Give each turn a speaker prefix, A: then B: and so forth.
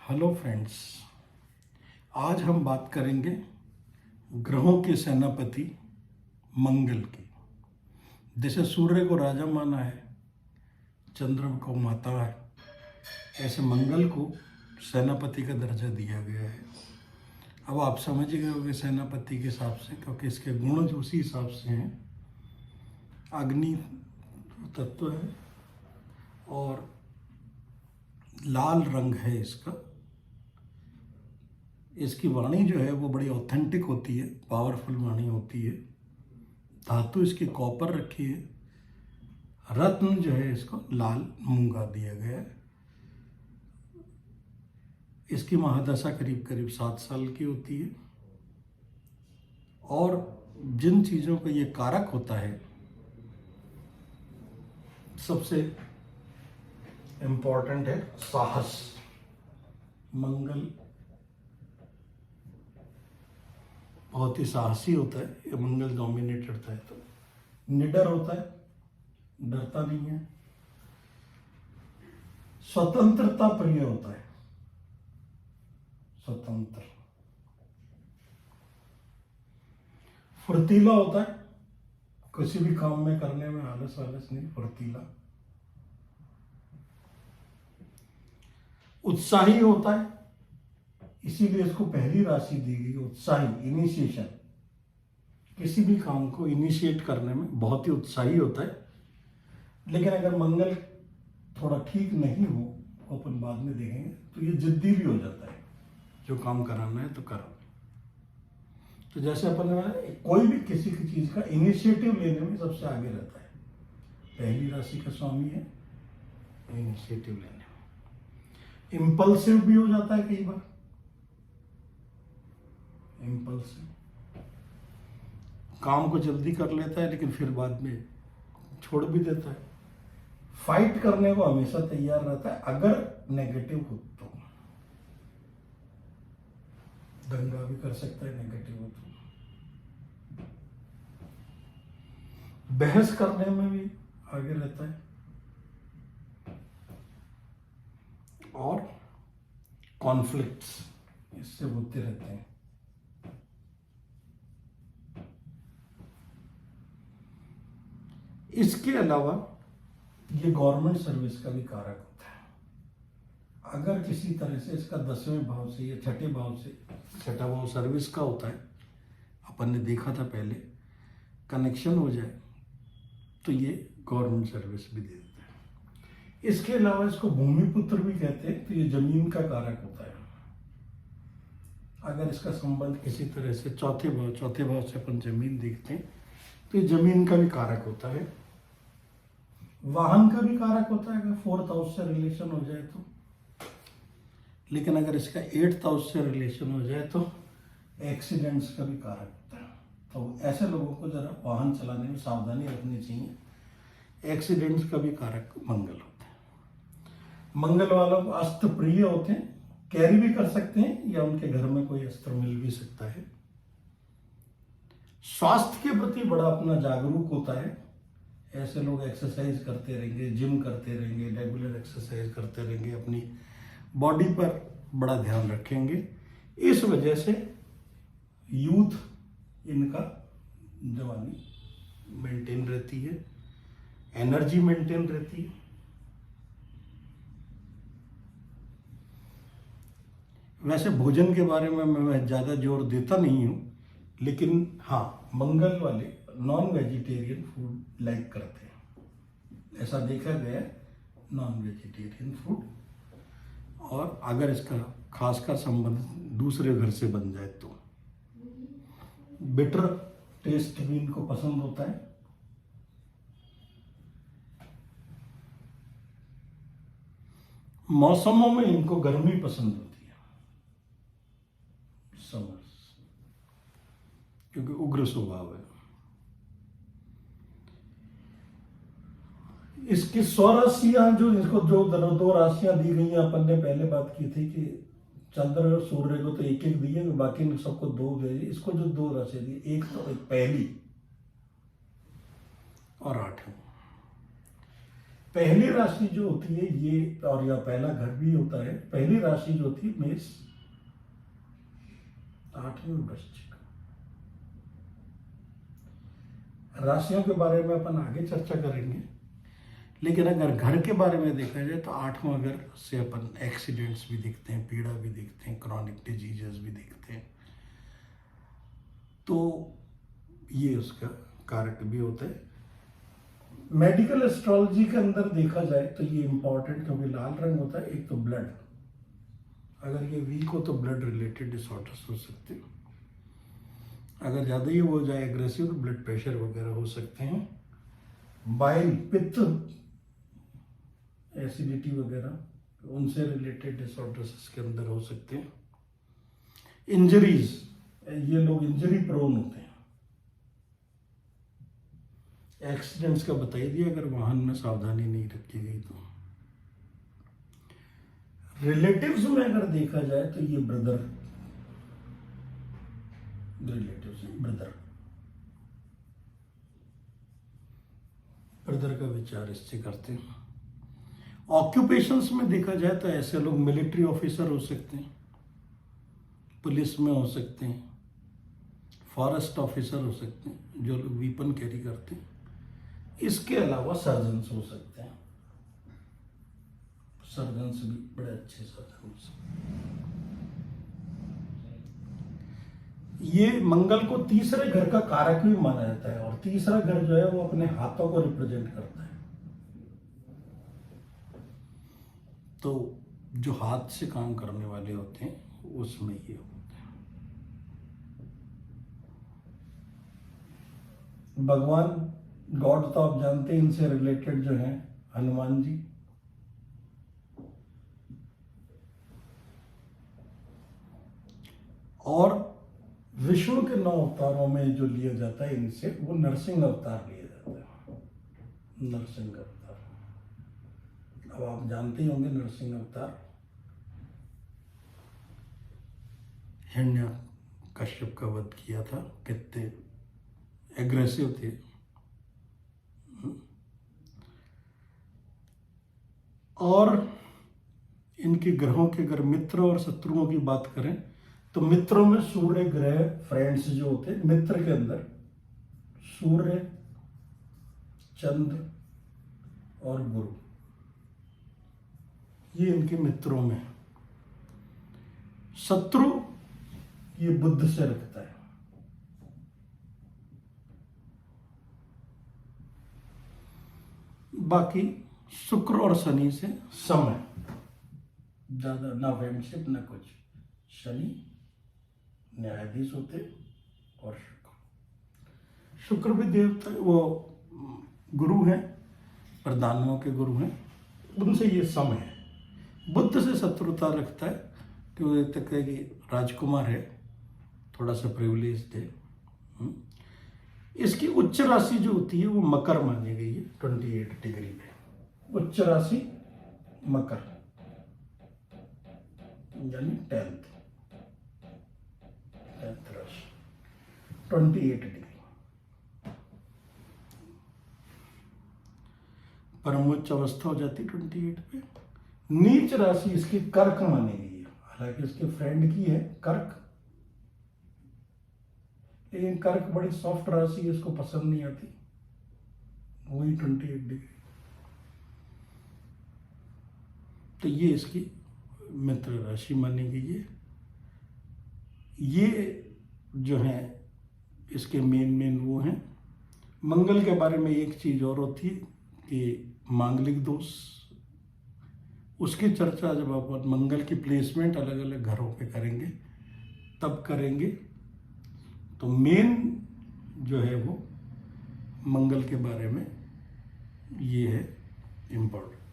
A: Hello friends, आज हम बात करेंगे ग्रहों के सेनापति मंगल की। जैसे सूर्य को राजा माना है, चंद्र को माता है, ऐसे मंगल को सेनापति का दर्जा दिया गया है। अब आप समझ गए होंगे सेनापति के हिसाब से, क्योंकि इसके गुण उसी हिसाब से हैं। अग्नि तत्व है और लाल रंग है इसका। इसकी वाणी जो है वो बड़ी ऑथेंटिक होती है, पावरफुल वाणी होती है। धातु इसकी कॉपर रखी है। रत्न जो है इसको लाल मूंगा दिया गया है। इसकी महादशा करीब करीब 7 साल की होती है। और जिन चीज़ों का ये कारक होता है, सबसे इम्पोर्टेंट है साहस। मंगल बहुत ही साहसी होता है। ये मंगल डोमिनेट करता है, तो निडर होता है, डरता नहीं है। स्वतंत्रता प्रिय होता है, स्वतंत्र। फुर्तीला होता है, किसी भी काम में करने में आलस नहीं, फुर्तीला। उत्साही होता है, इसीलिए इसको पहली राशि दी गई, उत्साही, इनिशिएशन। किसी भी काम को इनिशिएट करने में बहुत ही उत्साही होता है। लेकिन अगर मंगल थोड़ा ठीक नहीं हो, अपन बाद में देखेंगे, तो ये जिद्दी भी हो जाता है। जो काम कराना है तो करो। तो जैसे अपन कोई भी किसी की चीज का इनिशिएटिव लेने में सबसे आगे रहता है। पहली राशि का स्वामी है इनिशिएटिव लेने में। इम्पल्सिव भी हो जाता है कई बार, इम्पल्सिव, काम को जल्दी कर लेता है लेकिन फिर बाद में छोड़ भी देता है। फाइट करने को हमेशा तैयार रहता है, अगर नेगेटिव हो तो। दंगा भी कर सकता है नेगेटिव हो तो। बहस करने में भी आगे रहता है। और कॉन्फ्लिक्ट्स इससे होते रहते हैं। इसके अलावा ये गवर्नमेंट सर्विस का भी कारक होता है। अगर किसी तरह से इसका 10वें भाव से या छठे भाव से, छठा भाव सर्विस का होता है, अपन ने देखा था पहले, कनेक्शन हो जाए तो ये गवर्नमेंट सर्विस भी दे देता है। इसके अलावा इसको भूमिपुत्र भी कहते हैं, तो ये जमीन का कारक होता है। अगर इसका संबंध किसी तरह से चौथे भाव से अपन जमीन देखते हैं, तो ये जमीन का भी कारक होता है। वाहन का भी कारक होता है, अगर 4th हाउस से रिलेशन हो जाए तो। लेकिन अगर इसका 8th हाउस से रिलेशन हो जाए तो एक्सीडेंट्स का भी कारक होता है। तो ऐसे लोगों को जरा वाहन चलाने में सावधानी रखनी चाहिए। एक्सीडेंट्स का भी कारक मंगल होता है। मंगल वालों को अस्त्र प्रिय होते हैं, कैरी भी कर सकते हैं, या उनके घर में कोई अस्त्र मिल भी सकता है। स्वास्थ्य के प्रति बड़ा अपना जागरूक होता है। ऐसे लोग एक्सरसाइज करते रहेंगे, जिम करते रहेंगे, रेगुलर एक्सरसाइज करते रहेंगे, अपनी बॉडी पर बड़ा ध्यान रखेंगे। इस वजह से यूथ, इनका जवानी मेंटेन रहती है, एनर्जी मेंटेन रहती है। वैसे भोजन के बारे में मैं ज़्यादा जोर देता नहीं हूँ, लेकिन हाँ, मंगल वाले नॉन वेजिटेरियन फूड लाइक करते हैं, ऐसा देखा गया है, नॉन वेजिटेरियन फूड। और अगर इसका खासकर संबंध दूसरे घर से बन जाए तो बिटर टेस्ट भी इनको पसंद होता है। मौसमों में इनको गर्मी पसंद होती है, समर्स, क्योंकि उग्र स्वभाव है। इसकी 100 राशियां, जो इसको जो 2 राशियां दी गई हैं, अपन ने पहले बात की थी कि चंद्र और सूर्य को तो एक दिए, बाकी सबको 2 दे। इसको जो 2 राशियां दी, एक तो एक पहली और 8वीं। पहली राशि जो होती है ये, और या पहला घर भी होता है, पहली राशि जो होती है मेष, 8वें वृश्चिक। राशियों के बारे में अपन आगे चर्चा करेंगे, लेकिन अगर घर के बारे में देखा जाए तो 8वां घर से अपन एक्सीडेंट्स भी देखते हैं, पीड़ा भी देखते हैं, क्रॉनिक डिजीजेस भी देखते हैं, तो ये उसका कारक भी होता है। मेडिकल एस्ट्रोलॉजी के अंदर देखा जाए तो ये इंपॉर्टेंट, क्योंकि लाल रंग होता है, एक तो ब्लड, अगर ये वीक हो तो ब्लड रिलेटेड डिसऑर्डर्स हो सकते हैं, अगर ज़्यादा ही हो जाए एग्रेसिव तो ब्लड प्रेशर वगैरह हो सकते हैं, बाइल, पित्त, एसिडिटी वगैरह उनसे रिलेटेड डिसऑर्डर्स इसके अंदर हो सकते हैं। इंजरीज, ये लोग इंजरी प्रोन होते हैं। एक्सीडेंट्स का बता ही दिया, अगर वाहन में सावधानी नहीं रखी गई तो। रिलेटिव्स में अगर देखा जाए तो ये ब्रदर, रिलेटिव्स ब्रदर का विचार इससे करते हैं। ऑक्यूपेशंस में देखा जाए तो ऐसे लोग मिलिट्री ऑफिसर हो सकते हैं, पुलिस में हो सकते हैं, फॉरेस्ट ऑफिसर हो सकते हैं, जो लोग वीपन कैरी करते हैं। इसके अलावा सर्जन्स हो सकते हैं, सर्जन्स भी बड़े अच्छे सर्जन्स। ये मंगल को तीसरे घर का कारक भी माना जाता है, और तीसरा घर जो है वो अपने हाथों को रिप्रेजेंट करता है। तो जो हाथ से काम करने वाले होते हैं उसमें ये होता है। भगवान गॉड तो आप जानते हैं, इनसे रिलेटेड जो है हनुमान जी, और विष्णु के 9 अवतारों में जो लिया जाता है इनसे, वो नरसिंह अवतार लिया जाता है, नरसिंह अवतार। अब आप जानते ही होंगे नरसिंह अवतार, हिरण्य कश्यप का वध किया था, कितने एग्रेसिव थे। और इनके ग्रहों के अगर मित्र और शत्रुओं की बात करें तो मित्रों में सूर्य ग्रह, फ्रेंड्स जो होते हैं मित्र के अंदर, सूर्य, चंद्र और गुरु, ये इनके मित्रों में। शत्रु ये बुध से रखता है। बाकी शुक्र और शनि से सम है, ज्यादा ना फ्रेंडशिप ना कुछ। शनि न्यायाधीश होते और शुक्र भी देवता, वो गुरु हैं, प्रधानों के गुरु हैं, उनसे ये सम है। बुध से शत्रुता रखता है, क्योंकि तक है कि राजकुमार है, थोड़ा सा प्रिविलेज है। इसकी उच्च राशि जो होती है वो मकर मानी गई है 28 डिग्री पे। उच्च राशि मकर यानी 10th राशि 28 डिग्री। परमोच्च अवस्था हो जाती 28 पे। नीच राशि इसकी कर्क मानी गई है, हालांकि इसके फ्रेंड की है कर्क, लेकिन कर्क बड़ी सॉफ्ट राशि है, इसको पसंद नहीं आती, वही 28 डिग्री। तो ये इसकी मित्र राशि मानी गई है। ये जो है इसके मेन वो हैं। मंगल के बारे में एक चीज और होती है कि मांगलिक दोष, उसकी चर्चा जब अपन मंगल की प्लेसमेंट अलग अलग घरों पे करेंगे तब करेंगे। तो मेन जो है वो मंगल के बारे में ये है इम्पोर्टेंट।